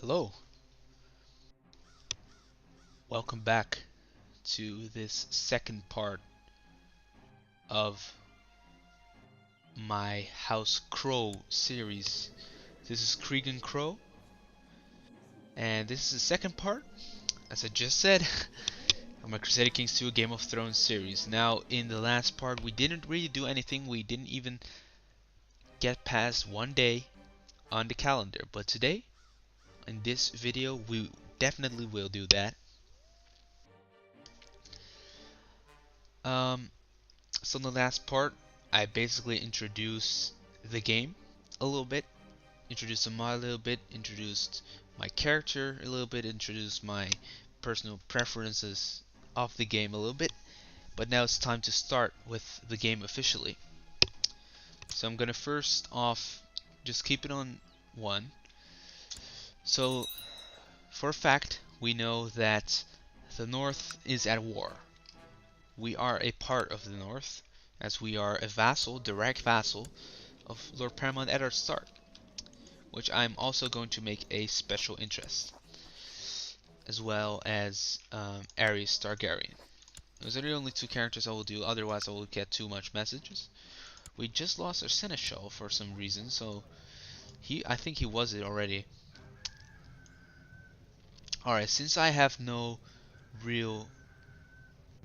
Hello, welcome back to this second part of my House Crow series. This is Cregan Crow, and this is the second part, as I just said, of my Crusader Kings 2 Game of Thrones series. Now, in the last part, we didn't really do anything, we didn't even get past one day on the calendar, but today, in this video, we definitely will do that. Um, So in the last part, I basically introduced the game a little bit, introduced the mod a little bit, introduced my character a little bit, introduced my personal preferences of the game a little bit, but now it's time to start with the game officially. So I'm gonna first off just keep it on 1. So for a fact, we know that the North is at war. We are a part of the North, as we are a vassal, direct vassal, of Lord Paramount at our start, which I'm also going to make a special interest, as well as Aerys Targaryen. Those are the only 2 characters I will do, otherwise I will get too much messages. We just lost our Seneschal for some reason, so I think he was it already. Alright, since I have no real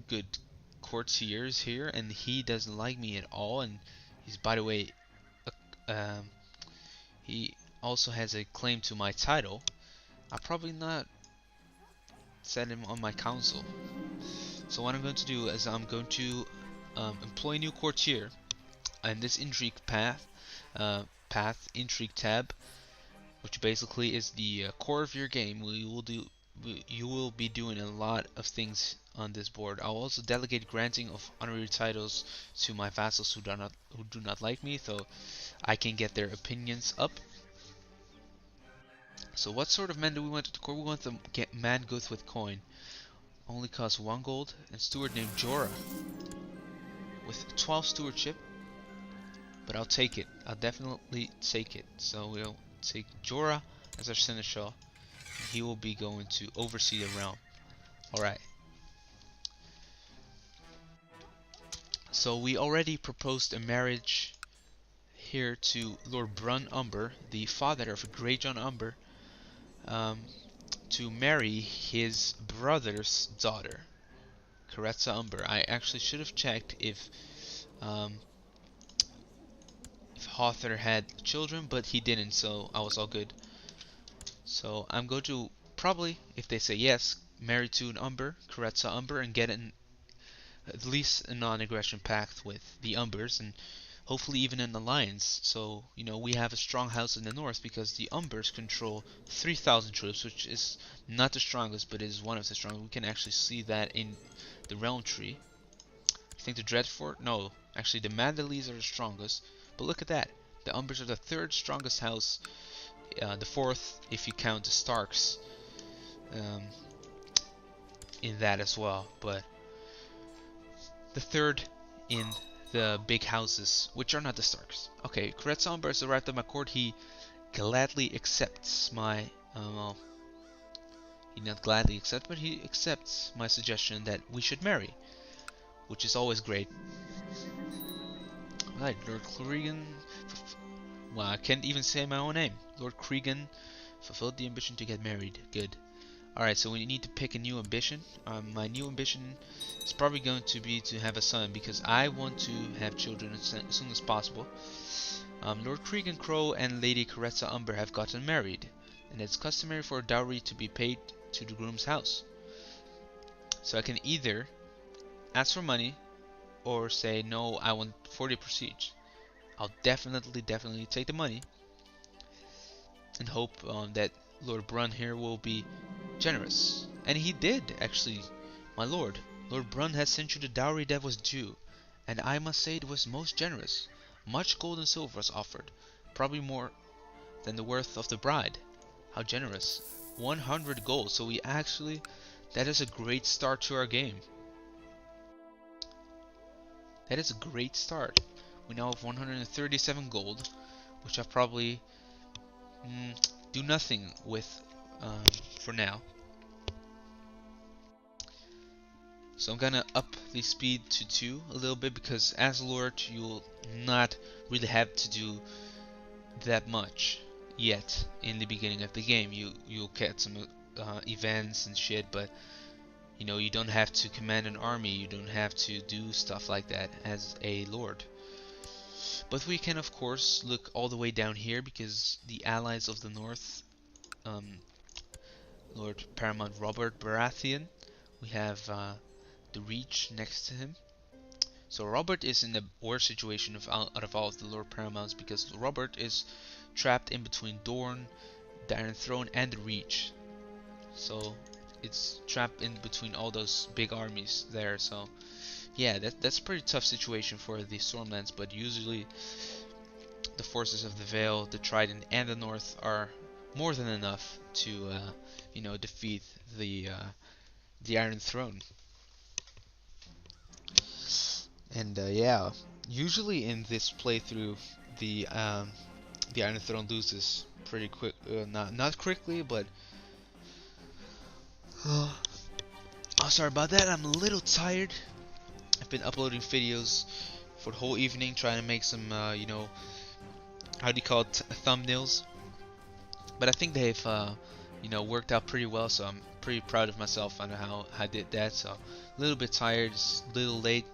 good courtiers here, and he doesn't like me at all, and he's, by the way, um, he also has a claim to my title, I'll probably not set him on my council. So what I'm going to do is I'm going to employ a new courtier, and this intrigue intrigue tab, which basically is the core of your game. You will be doing a lot of things on this board. I'll also delegate granting of honorary titles to my vassals who do not like me, so I can get their opinions up. So what sort of man do we want to the court? We want the man good with coin. Only costs 1 gold, and steward named Jorah with 12 stewardship, but I'll take it. I'll definitely take it. So we'll take Jorah as our seneschal. He will be going to oversee the realm. Alright. So we already proposed a marriage here to Lord Brun Umber, the father of Greyjohn Umber, to marry his brother's daughter, Caretza Umber. I actually should have checked um, if Hother had children, but he didn't, so I was all good. So I'm going to probably, if they say yes, marry to an Umber, Caretza Umber, and get at least a non-aggression pact with the Umbers, and hopefully even an alliance. So, you know, we have a strong house in the north because the Umbers control 3,000 troops, which is not the strongest, but is one of the strongest. We can actually see that in the realm tree. I think the Dreadfort? No, actually the Mandalees are the strongest. But look at that. The Umbers are the 3rd strongest house, the 4th if you count the Starks in that as well. But the 3rd in the big houses, which are not the Starks. Okay, Caretza Umber is arrived at my court. He gladly accepts my, well, he not gladly accepts, but he accepts my suggestion that we should marry, which is always great. Right, Lord Cregan. Well, I can't even say my own name. Lord Cregan fulfilled the ambition to get married. Good. Alright, so we need to pick a new ambition. My new ambition is probably going to be to have a son, because I want to have children as soon as possible. Lord Cregan Crow and Lady Caretza Umber have gotten married, and it's customary for a dowry to be paid to the groom's house. So I can either ask for money, or say, no, I want 40 prestige. I'll definitely take the money, and hope that Lord Brun here will be generous. And he did, actually, my lord. Lord Brun has sent you the dowry that was due, and I must say it was most generous. Much gold and silver was offered, probably more than the worth of the bride. How generous. 100 gold, so we actually, that is a great start to our game. That is a great start. We now have 137 gold, which I'll probably do nothing with um, for now. So I'm gonna up the speed to 2 a little bit because as Lord you'll not really have to do that much yet in the beginning of the game. You'll get some events and shit, but you know you don't have to command an army. You don't have to do stuff like that as a Lord. But we can of course look all the way down here because the allies of the north, um, Lord Paramount Robert Baratheon, we have the Reach next to him. So Robert is in the worst situation out of all of the Lord Paramounts because Robert is trapped in between Dorne, the Iron Throne, and the Reach. So it's trapped in between all those big armies there. So yeah, that's a pretty tough situation for the Stormlands. But usually the forces of the Vale, the Trident, and the North are more than enough to defeat the Iron Throne. And yeah, usually in this playthrough, the Iron Throne loses pretty quick. Not quickly, but oh, sorry about that. I'm a little tired. I've been uploading videos for the whole evening, trying to make some how do you call it, thumbnails. But I think they've worked out pretty well. So I'm pretty proud of myself on how I did that. So a little bit tired, it's a little late.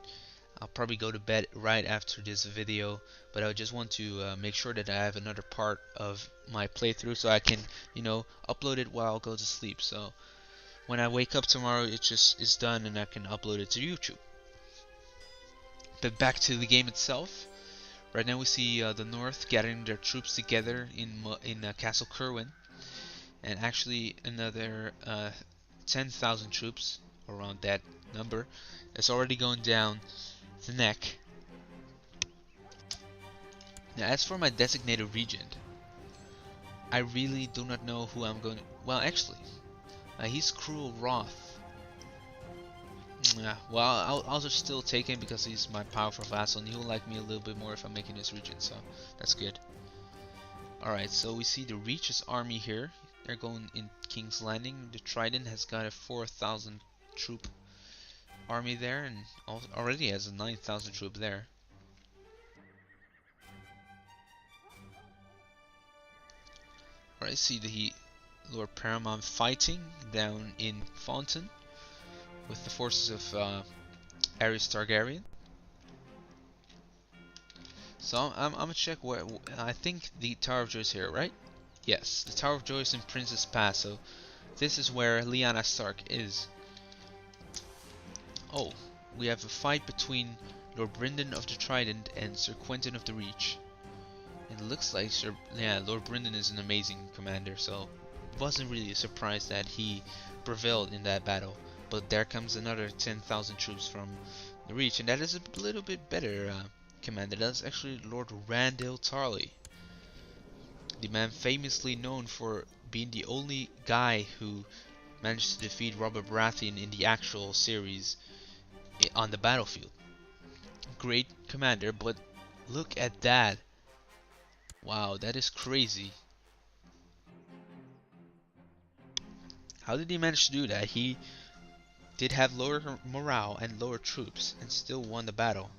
I'll probably go to bed right after this video, but I just want to make sure that I have another part of my playthrough so I can, upload it while I go to sleep. So when I wake up tomorrow, it just is done and I can upload it to YouTube. But back to the game itself. Right now we see the North gathering their troops together in Castle Kerwin, and actually another 10,000 troops around that number is already going down the neck. Now as for my designated regent, I really do not know who I'm going to... Well, actually, he's Cruel Wrath. Yeah, well, I'll just still take him because he's my powerful vassal and he'll like me a little bit more if I'm making his regent, so that's good. Alright, so we see the Reach's army here. They're going in King's Landing. The Trident has got a 4,000 troop army there and already has a 9,000 troop there. Alright, see the Lord Paramount fighting down in Fountain with the forces of Aerys Targaryen. So I'm gonna check where I think the Tower of Joy is here, right? Yes, the Tower of Joy is in Princess Pass, so this is where Lyanna Stark is. Oh, we have a fight between Lord Brynden of the Trident and Sir Quentin of the Reach. It looks like Lord Brynden is an amazing commander, so wasn't really surprised that he prevailed in that battle. But there comes another 10,000 troops from the Reach, and that is a little bit better commander. That's actually Lord Randall Tarly, the man famously known for being the only guy who managed to defeat Robert Baratheon in the actual series on the battlefield. Great commander, but look at that. Wow, that is crazy. How did he manage to do that? He did have lower morale and lower troops and still won the battle.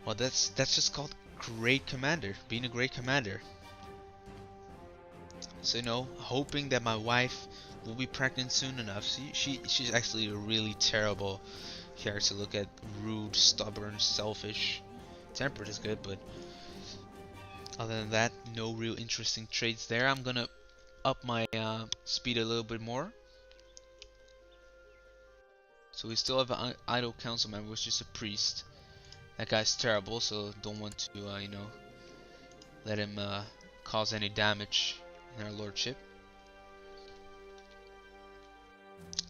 Well, that's just called great commander, being a great commander. So hoping that my wife will be pregnant soon enough. She's actually a really terrible character to look at. Rude, stubborn, selfish. Tempered is good, but other than that, no real interesting traits there. I'm gonna up my speed a little bit more. So we still have an idle council member, which is a priest. That guy's terrible, so don't want to let him cause any damage in our lordship.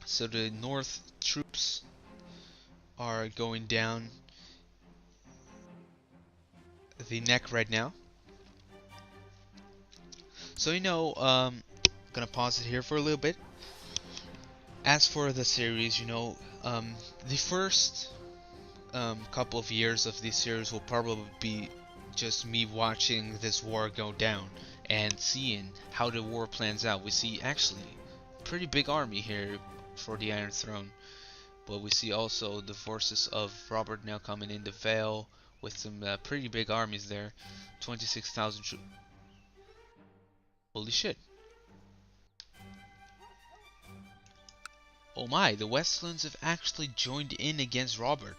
So the north troops are going down the neck right now. So gonna pause it here for a little bit. As for the series, the first couple of years of this series will probably be just me watching this war go down and seeing how the war plans out. We see actually pretty big army here for the Iron Throne, but we see also the forces of Robert now coming in the Vale with some pretty big armies there. 26,000 troops. Holy shit. Oh my, the Westlands have actually joined in against Robert.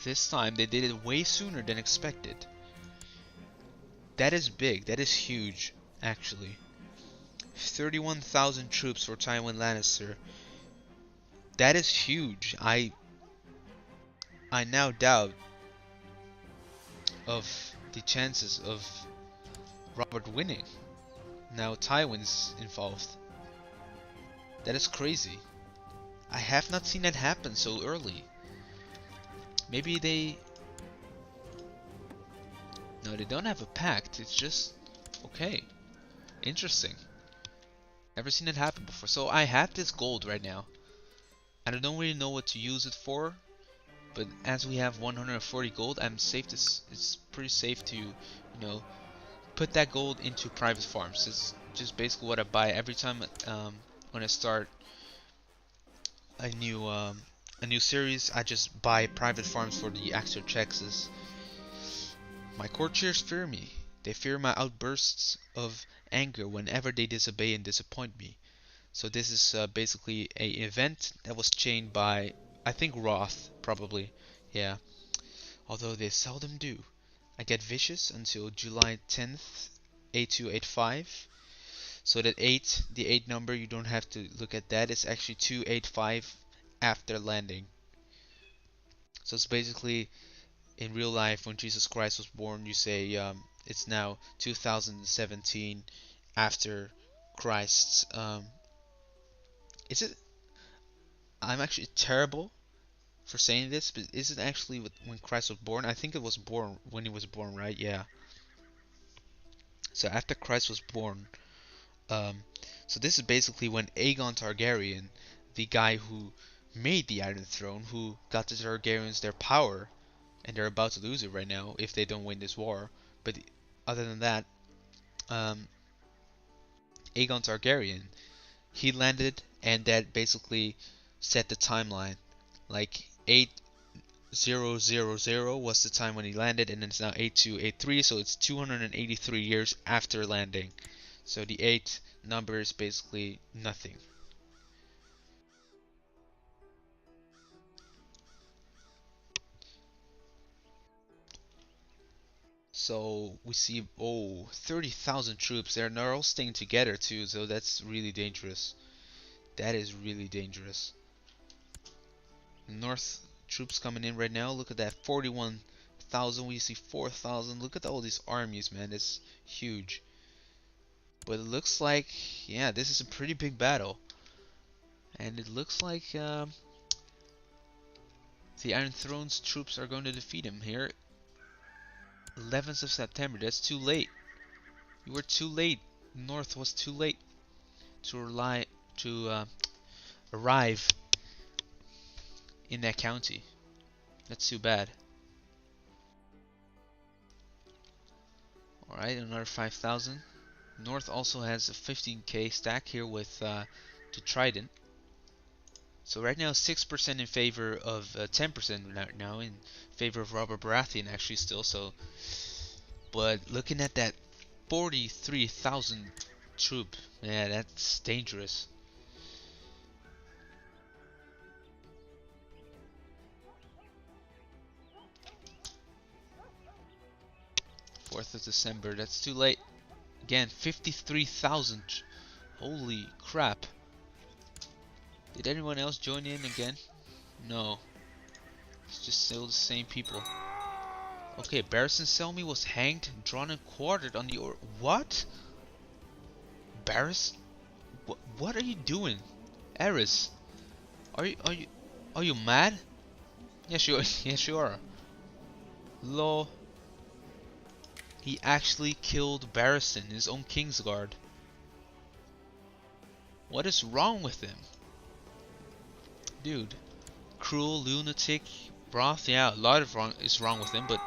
This time they did it way sooner than expected. That is big, that is huge, actually. 31,000 troops for Tywin Lannister. That is huge. I now doubt of the chances of Robert winning. Now Tywin's involved. That is crazy. I have not seen that happen so early. Maybe they... No, they don't have a pact. It's just... Okay. Interesting. Never seen it happen before. So I have this gold right now. And I don't really know what to use it for. But as we have 140 gold, I'm safe to... It's pretty safe to, you know, put that gold into private farms. It's just basically what I buy every time when I start a new series. I just buy private farms for the extra checks. My courtiers fear me. They fear my outbursts of anger whenever they disobey and disappoint me. So this is basically a event that was chained by, I think, Roth, probably. Yeah. Although they seldom do. I get vicious until July 10th, 8285. So that 8, the 8 number, you don't have to look at that. It's actually 285 after landing. So it's basically, in real life, when Jesus Christ was born, you say it's now 2017 after Christ's. Is it? I'm actually terrible for saying this, but is it actually when Christ was born? I think it was born when he was born, right? Yeah. So after Christ was born, so this is basically when Aegon Targaryen, the guy who made the Iron Throne, who got the Targaryens their power, and they're about to lose it right now if they don't win this war. But other than that, Aegon Targaryen, he landed, and that basically set the timeline. Like 8000 was the time when he landed, and then it's now 8283, so it's 283 years after landing. So the 8 number is basically nothing. So we see, oh, 30,000 troops there, and they're all staying together too, so that's really dangerous. That is really dangerous. North troops coming in right now. Look at that, 41,000. We see 4,000. Look at all these armies, man. It's huge. But it looks like, yeah, this is a pretty big battle. And it looks like the Iron Throne's troops are going to defeat him here. 11th of September. That's too late. You were too late. North was too late to arrive in that county. That's too bad. Alright, another 5,000. North also has a 15k stack here with the Trident. So right now 6% in favor of 10% now in favor of Robert Baratheon actually still. So, but looking at that 43,000 troop, yeah, that's dangerous. 4th of December, that's too late. Again, 53,000. Holy crap. Did anyone else join in again? No. It's just still the same people. Okay, Barristan Selmy was hanged, drawn and quartered on the what? Barris? What are you doing? Aerys? Are you mad? Yes you yes you are. Lol. He actually killed Barristan, his own Kingsguard. What is wrong with him? Dude. Cruel, lunatic, Roth, yeah, a lot of is wrong with him, but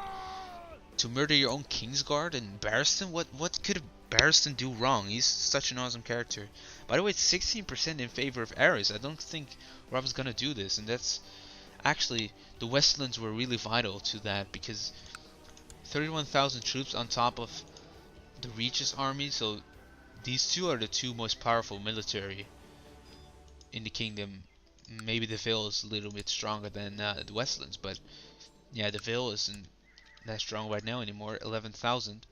To murder your own Kingsguard and Barristan? What could Barristan do wrong? He's such an awesome character. By the way, it's 16% in favor of Aerys. I don't think Rob's gonna do this, and that's actually the Westlands were really vital to that because 31,000 troops on top of the Reach's army, so these two are the two most powerful military in the kingdom. Maybe the Vale is a little bit stronger than the Westlands, but yeah, the Vale isn't that strong right now anymore. 11,000.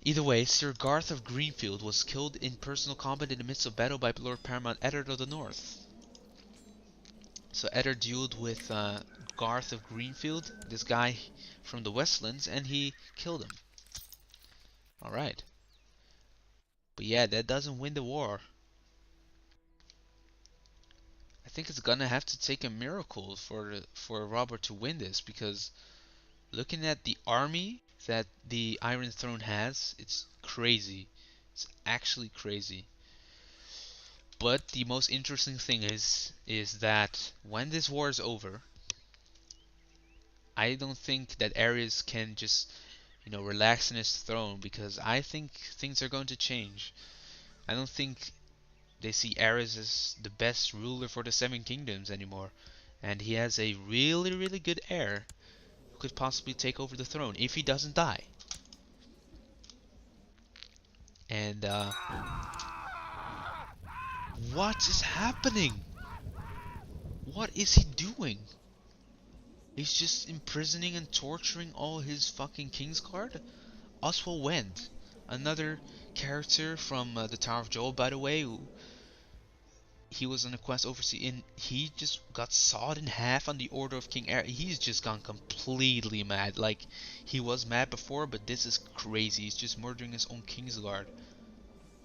Either way, Sir Garth of Greenfield was killed in personal combat in the midst of battle by Lord Paramount Eddard of the North. So Eddard dueled with Garth of Greenfield, this guy from the Westlands, and he killed him. Alright. But yeah, that doesn't win the war. I think it's gonna have to take a miracle for Robert to win this, because looking at the army that the Iron Throne has, it's crazy. It's actually crazy. But the most interesting thing is that when this war is over, I don't think that Aerys can just, relax in his throne, because I think things are going to change. I don't think they see Aerys as the best ruler for the Seven Kingdoms anymore. And he has a really, really good heir who could possibly take over the throne if he doesn't die. And, what is happening? What is he doing? He's just imprisoning and torturing all his fucking Kingsguard? Oswald Wend, another character from the Tower of Joel, by the way, who he was on a quest overseas, and he just got sawed in half on the order of King Aerys. He's just gone completely mad. Like, he was mad before, but this is crazy. He's just murdering his own Kingsguard.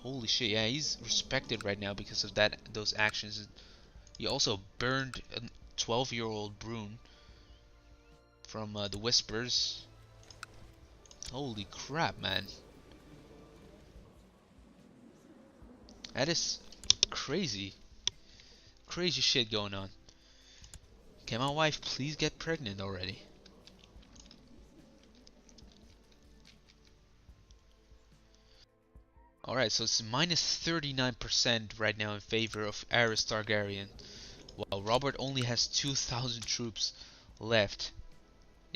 Holy shit, yeah, he's respected right now because of those actions. He also burned a 12-year-old Brune from the Whispers. Holy crap, man. That is crazy. Crazy shit going on. Can my wife please get pregnant already? Alright, so it's minus 39% right now in favor of Aerys Targaryen, while Robert only has 2,000 troops left.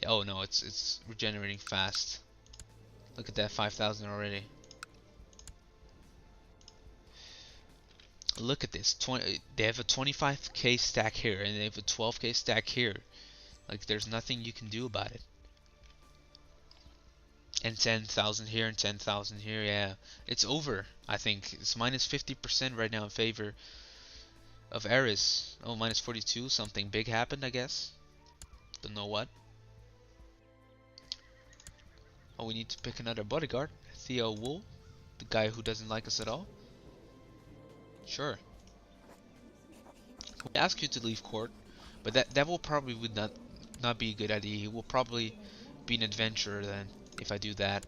Yeah, oh no, it's regenerating fast. Look at that, 5,000 already. Look at this. They have a 25k stack here, and they have a 12k stack here. Like, there's nothing you can do about it. And 10,000 here and 10,000 here. Yeah, it's over. I think it's minus 50% right now in favor of Aerys. Oh, minus 42. Something big happened, I guess. Don't know what. Oh, we need to pick another bodyguard. Theo Wool, the guy who doesn't like us at all. Sure. We ask you to leave court, but that will probably would not be a good idea. He will probably be an adventurer then if I do that,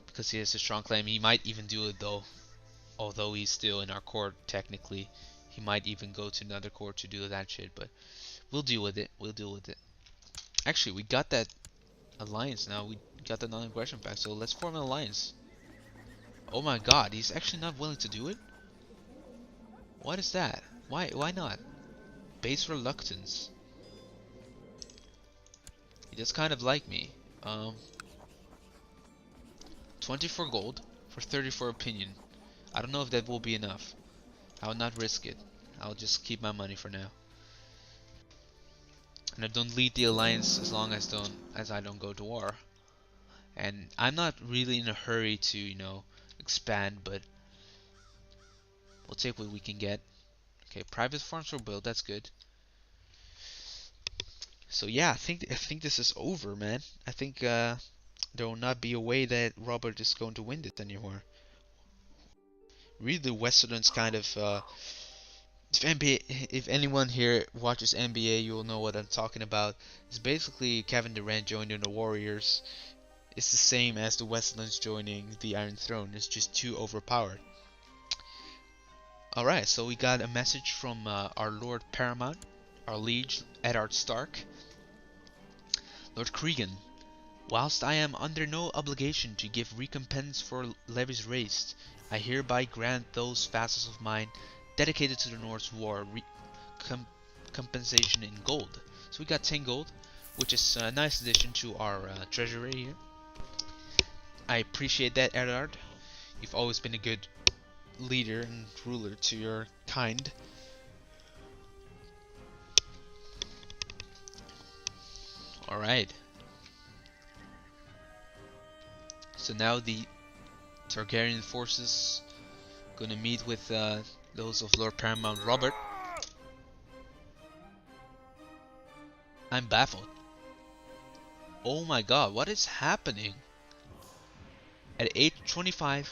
because he has a strong claim. He might even do it though, although he's still in our court technically. He might even go to another court to do that shit, but we'll deal with it. We'll deal with it. Actually, we got that alliance now. We got the non-aggression pact, so let's form an alliance. Oh my god, he's actually not willing to do it? What is that? Why not? Base reluctance. He does kind of like me. 24 gold for 34 opinion. I don't know if that will be enough. I will not risk it. I'll just keep my money for now. And I don't lead the alliance as long as I don't go to war. And I'm not really in a hurry to, expand, but we'll take what we can get. Okay, private farms were built, that's good. So yeah, I think this is over, man. I think there will not be a way that Robert is going to win this anymore. Really, the Western's kind of if anyone here watches NBA, you'll know what I'm talking about. It's basically Kevin Durant joining the Warriors. It's the same as the Westlands joining the Iron Throne. It's just too overpowered. Alright, so we got a message from our Lord Paramount, our liege, Eddard Stark. Lord Cregan, Whilst I am under no obligation to give recompense for levies raised, I hereby grant those vassals of mine dedicated to the North's war com compensation in gold. So we got 10 gold, which is a nice addition to our treasury here. I appreciate that, Erard. You've always been a good leader and ruler to your kind. Alright. So now the Targaryen forces gonna meet with those of Lord Paramount Robert. I'm baffled. Oh my god, what is happening? At age 25,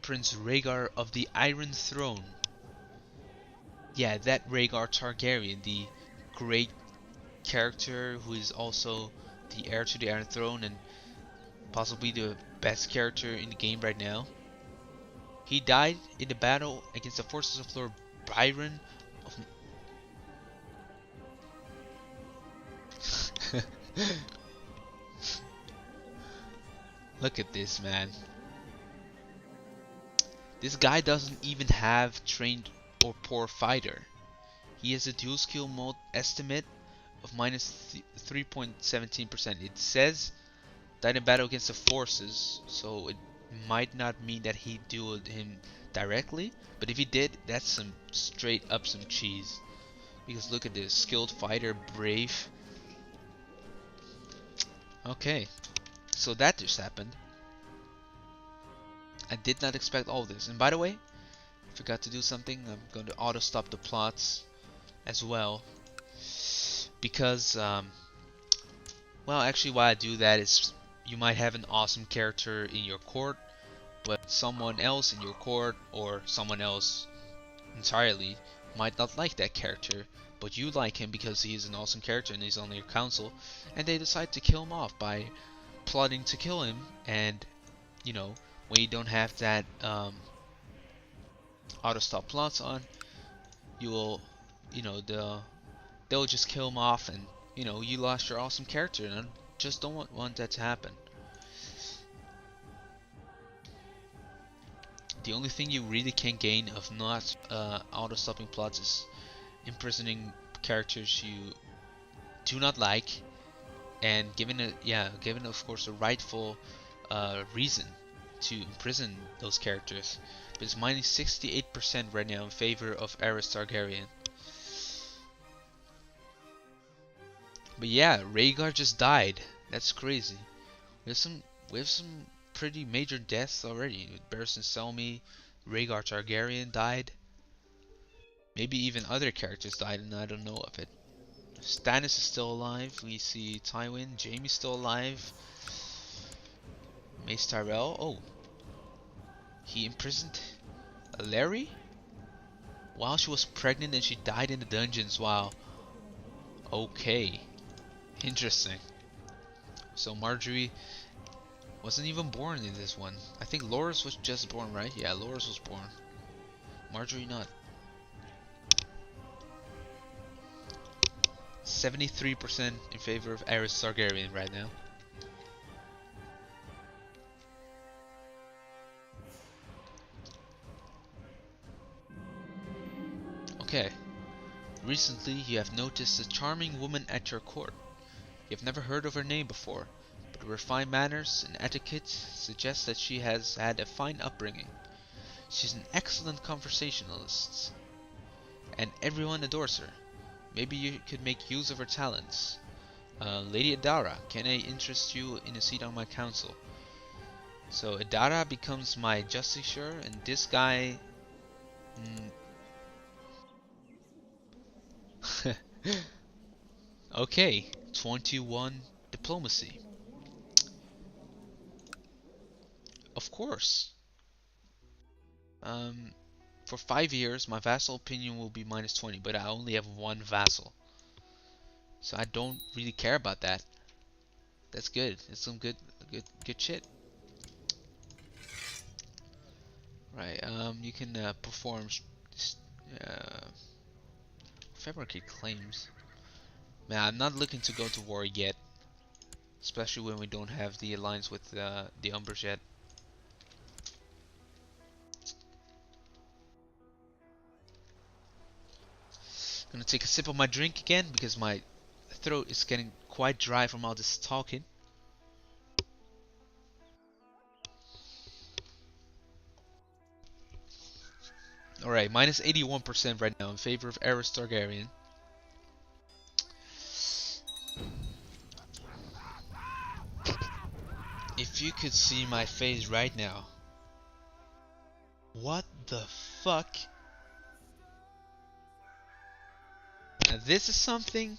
Prince Rhaegar of the Iron Throne. Yeah, that Rhaegar Targaryen, the great character who is also the heir to the Iron Throne and possibly the best character in the game right now. He died in the battle against the forces of Lord Byron of Look at this, man. This guy doesn't even have trained or poor fighter. He has a dual skill mode estimate of minus 3.17%. It says died in battle against the forces, so it might not mean that he dueled him directly, but if he did, that's some straight up some cheese. Because look at this, skilled fighter, brave. Okay, so that just happened. I did not expect all this. And by the way, forgot to do something. I'm going to auto stop the plots as well, because well, actually why I do that is you might have an awesome character in your court, but someone else in your court or someone else entirely might not like that character, but you like him because he's an awesome character and he's on your council, and they decide to kill him off by plotting to kill him. And you know, when you don't have that auto stop plots on, you will, you know, they'll just kill him off, and you know, you lost your awesome character, and I just don't want that to happen. The only thing you really can gain of not auto-stopping plots is imprisoning characters you do not like, and given of course a rightful reason to imprison those characters. But it's minus 68% right now in favor of Aerys Targaryen. But yeah, Rhaegar just died. That's crazy. We have some we have some pretty major deaths already. Barristan Selmy, Rhaegar Targaryen died. Maybe even other characters died and I don't know of it. Stannis is still alive. We see Tywin, Jaime's still alive. Mace Tyrell. Oh, he imprisoned Larry while she was pregnant and she died in the dungeons. Wow. Okay. Interesting. So Marjorie wasn't even born in this one. I think Loras was just born, right? Yeah, Loras was born. Marjorie not. 73% in favor of Aerys Targaryen right now. Okay. Recently, you have noticed a charming woman at your court. You have never heard of her name before, but her refined manners and etiquette suggest that she has had a fine upbringing. She's an excellent conversationalist, and everyone adores her. Maybe you could make use of her talents. Lady Adara, can I interest you in a seat on my council? So Adara becomes my justiciar, and this guy... okay, 21 diplomacy. Of course. Um, for 5 years, my vassal opinion will be minus 20, but I only have one vassal. So I don't really care about that. That's good. It's some good shit. Right. You can perform uh, fabricate claims. Man, I'm not looking to go to war yet. especially when we don't have the alliance with the Umbers yet. Gonna take a sip of my drink again because my throat is getting quite dry from all this talking. Alright, minus 81% right now in favor of Aerys Targaryen. If you could see my face right now. What the fuck? Now, this is something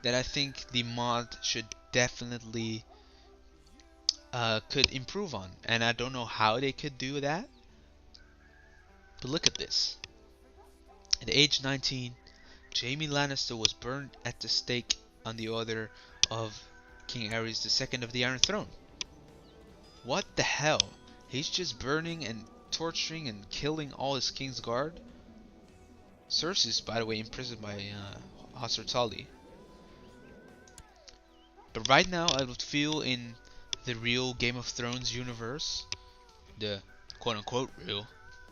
that I think the mod should definitely could improve on. And I don't know how they could do that. But look at this. At age 19, Jaime Lannister was burned at the stake on the order of King Aerys II of the Iron Throne. What the hell? He's just burning and torturing and killing all his King's Guard? Cersei's, by the way, imprisoned by Hoster Tully. But right now, I would feel in the real Game of Thrones universe, the quote-unquote real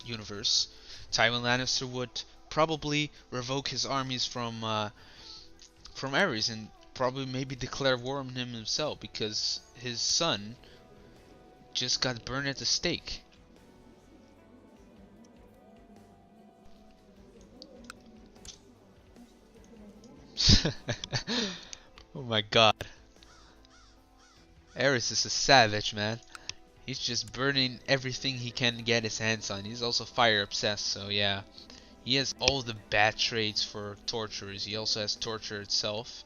universe, Tywin Lannister would probably revoke his armies from Aerys and probably maybe declare war on him himself because his son just got burned at the stake. Oh my god. Aerys is a savage, man. He's just burning everything he can get his hands on. He's also fire obsessed, so yeah. He has all the bad traits for torturers. He also has torture itself.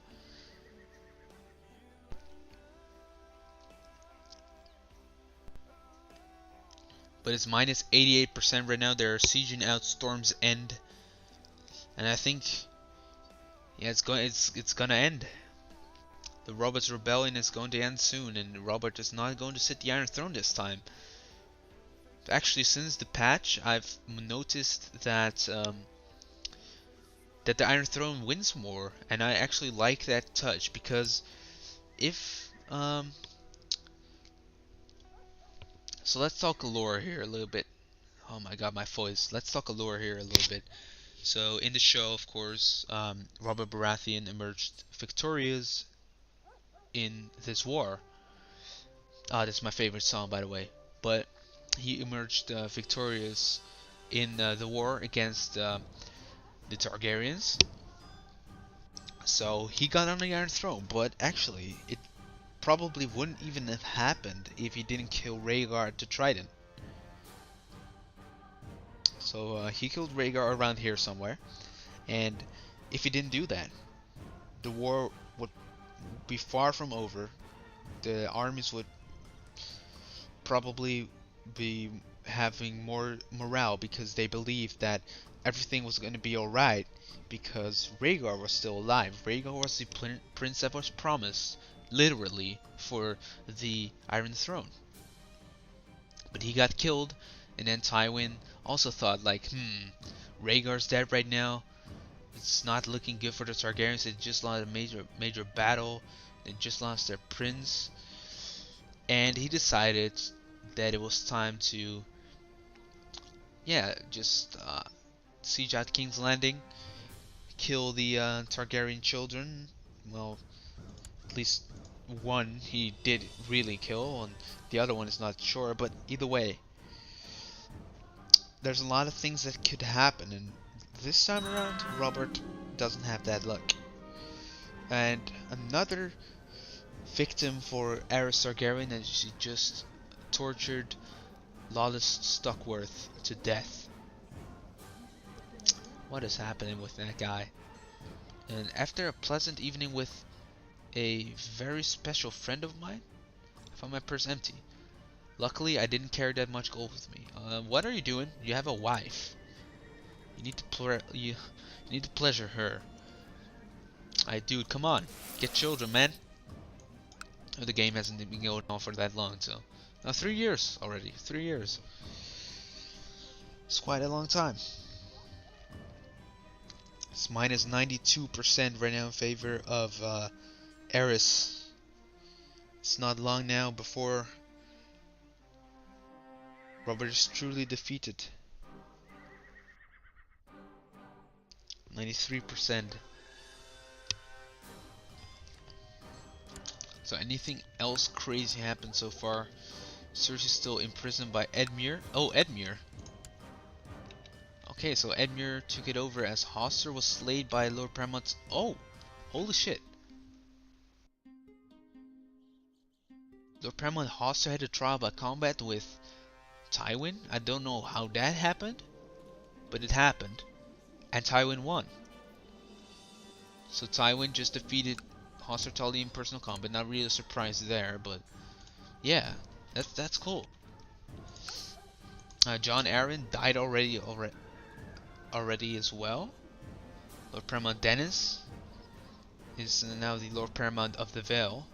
But it's minus 88% right now. They're sieging out Storm's End. And I think, yeah, it's gonna end. The Robert's rebellion is going to end soon, and Robert is not going to sit the Iron Throne this time. Actually, since the patch, I've noticed that that the Iron Throne wins more, and I actually like that touch because if so let's talk lore here a little bit. Oh my god, my voice. Let's talk lore here a little bit. So in the show, of course, Robert Baratheon emerged victorious in this war. That's my favorite song, by the way. But he emerged victorious in the war against the Targaryens. So he got on the Iron Throne, but actually, it probably wouldn't even have happened if he didn't kill Rhaegar the Trident. So he killed Rhaegar around here somewhere, and if he didn't do that, the war would be far from over. The armies would probably be having more morale because they believed that everything was going to be alright because Rhaegar was still alive. Rhaegar was the prince that was promised, literally, for the Iron Throne. But he got killed, and then Tywin also thought like, Rhaegar's dead right now. It's not looking good for the Targaryens. They just lost a major battle. They just lost their prince. And he decided that it was time to, yeah, just siege out King's Landing, kill the Targaryen children. Well, at least one he did really kill, and the other one is not sure. But either way, there's a lot of things that could happen, and this time around, Robert doesn't have that luck. And another victim for Aerys Targaryen, and she just tortured Lawless Stockworth to death. What is happening with that guy? And after a pleasant evening with a very special friend of mine, I found my purse empty. Luckily, I didn't carry that much gold with me. What are you doing? You have a wife. You need to you need to pleasure her. Dude, come on, get children, man. Oh, the game hasn't been going on for that long, so 3 years already. 3 years. It's quite a long time. It's minus 92% right now in favor of Aerys. It's not long now before Robert is truly defeated. 93%. So anything else crazy happened so far? Cersei's still imprisoned by Edmure. Oh, Edmure. Okay, so Edmure took it over as Hoster was slayed by Lord Paramount's. Oh, holy shit. Lord Paramount Hoster had a trial by combat with Tywin. I don't know how that happened, but it happened. And Tywin won. So Tywin just defeated Hoster Tully in personal combat. Not really a surprise there, but yeah, that's cool. Jon Arryn died already as well. Lord Paramount Dennis is now the Lord Paramount of the Vale.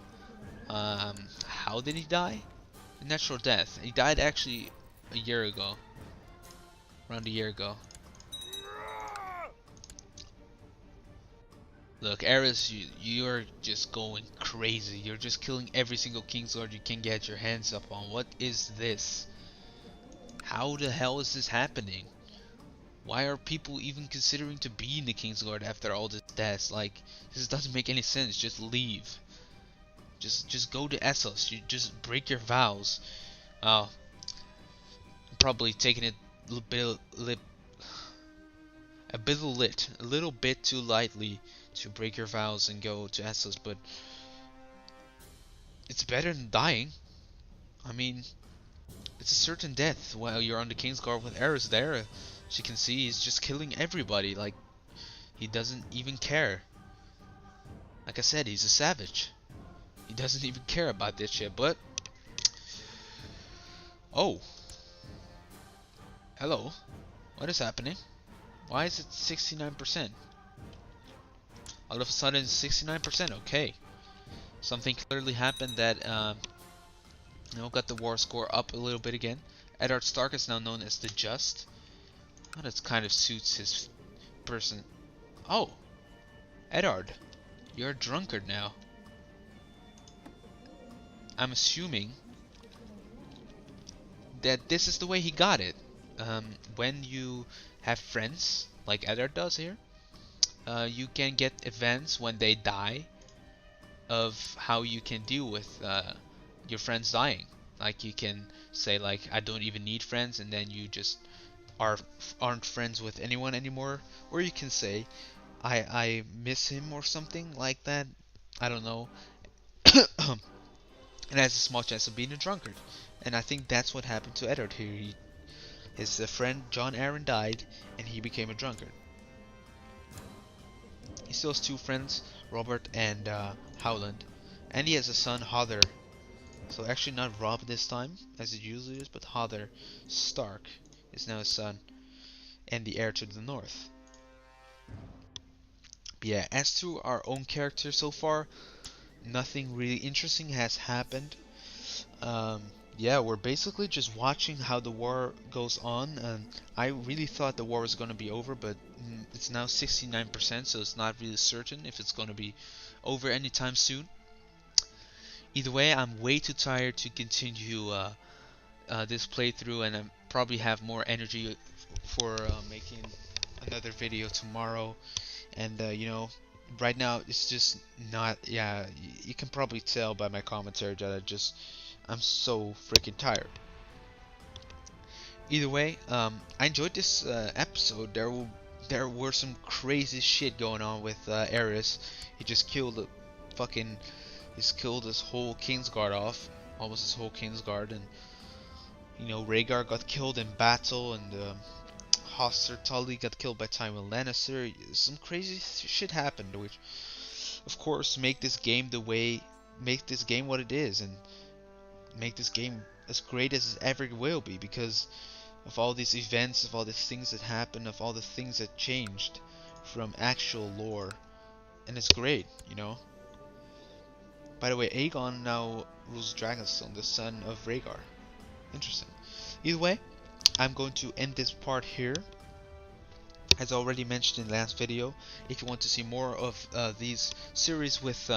How did he die? A natural death. He died actually a year ago. Around a year ago. Look, Aerys, you're just going crazy. You're just killing every single Kingsguard you can get your hands up on. What is this? How the hell is this happening? Why are people even considering to be in the Kingsguard after all this deaths? Like, this doesn't make any sense. Just leave. Just go to Essos. You just break your vows. I'm probably taking it a little bit too lightly to break your vows and go to Essos, but it's better than dying. I mean, it's a certain death while you're on the Kingsguard with Aerys there. As you can see, he's just killing everybody. Like, he doesn't even care. Like I said, he's a savage. He doesn't even care about this shit, but... Oh. Hello. What is happening? Why is it 69%? All of a sudden it's 69%, okay. Something clearly happened that, got the war score up a little bit again. Eddard Stark is now known as the Just. Oh, that kind of suits his person. Oh. Eddard. You're a drunkard now. I'm assuming that this is the way he got it. When you have friends, like Eddard does here, you can get events when they die of how you can deal with your friends dying. Like, you can say, like, I don't even need friends, and then you just aren't friends with anyone anymore. Or you can say, I miss him or something like that. I don't know. And has a small chance of being a drunkard. And I think that's what happened to Eddard here. His friend Jon Arryn died, and he became a drunkard. He still has two friends, Robert and Howland. And he has a son, Hodder. So actually not Robb this time, as it usually is, but Hodder Stark is now his son, and the heir to the north. But yeah, as to our own character so far, nothing really interesting has happened. Yeah, we're basically just watching how the war goes on. I really thought the war was going to be over, but it's now 69%, so it's not really certain if it's going to be over anytime soon. Either way, I'm way too tired to continue this playthrough, and I probably have more energy for making another video tomorrow. And right now it's just not. Yeah, you can probably tell by my commentary that I'm so freaking tired. Either way, I enjoyed this episode. There were some crazy shit going on with Aerys. He just killed he's killed his whole Kingsguard off, almost his whole Kingsguard, and Rhaegar got killed in battle, and Hoster Tully got killed by Tywin Lannister. Some crazy shit happened, which of course make this game what it is, and make this game as great as it ever will be, because of all these events, of all these things that happened, of all the things that changed from actual lore. And it's great, By the way, Aegon now rules Dragonstone, the son of Rhaegar. Interesting. Either way, I'm going to end this part here. As already mentioned in the last video, if you want to see more of these series with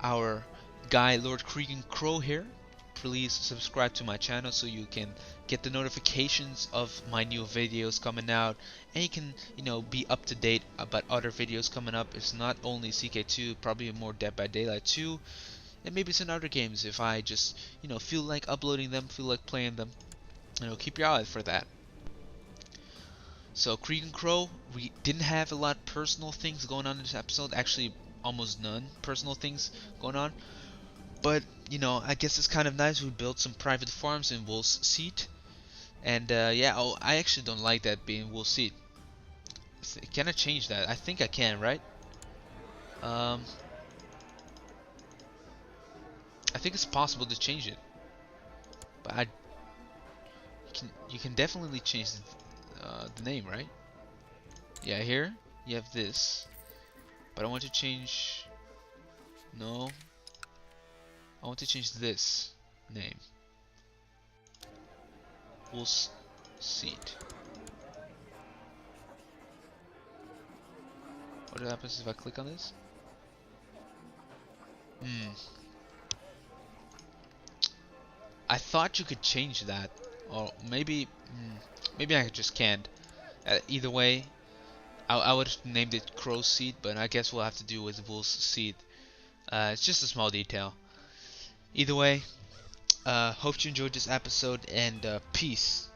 our guy Lord Cregan Crow here. Please subscribe to my channel so you can get the notifications of my new videos coming out, and you can, be up to date about other videos coming up. It's not only CK2, probably more Dead by Daylight 2, and maybe some other games if I just, feel like uploading them, feel like playing them. Keep your eye out for that. So Cregan Crow, we didn't have a lot of personal things going on in this episode. Actually, almost none personal things going on. But, I guess it's kind of nice. We built some private farms in Wolf's Seat. And, yeah, oh, I actually don't like that being Wolf's Seat. Can I change that? I think I can, right? Um, I think it's possible to change it. But you can definitely change the name, right? Yeah, here you have this. But I want to change... No. I want to change this name. Wolf's Seat. What happens if I click on this? I thought you could change that. Or maybe... maybe I just can't. Either way, I would have named it Crow's Seat, but I guess we'll have to do with Wolf's Seat. It's just a small detail. Either way, hope you enjoyed this episode, and peace.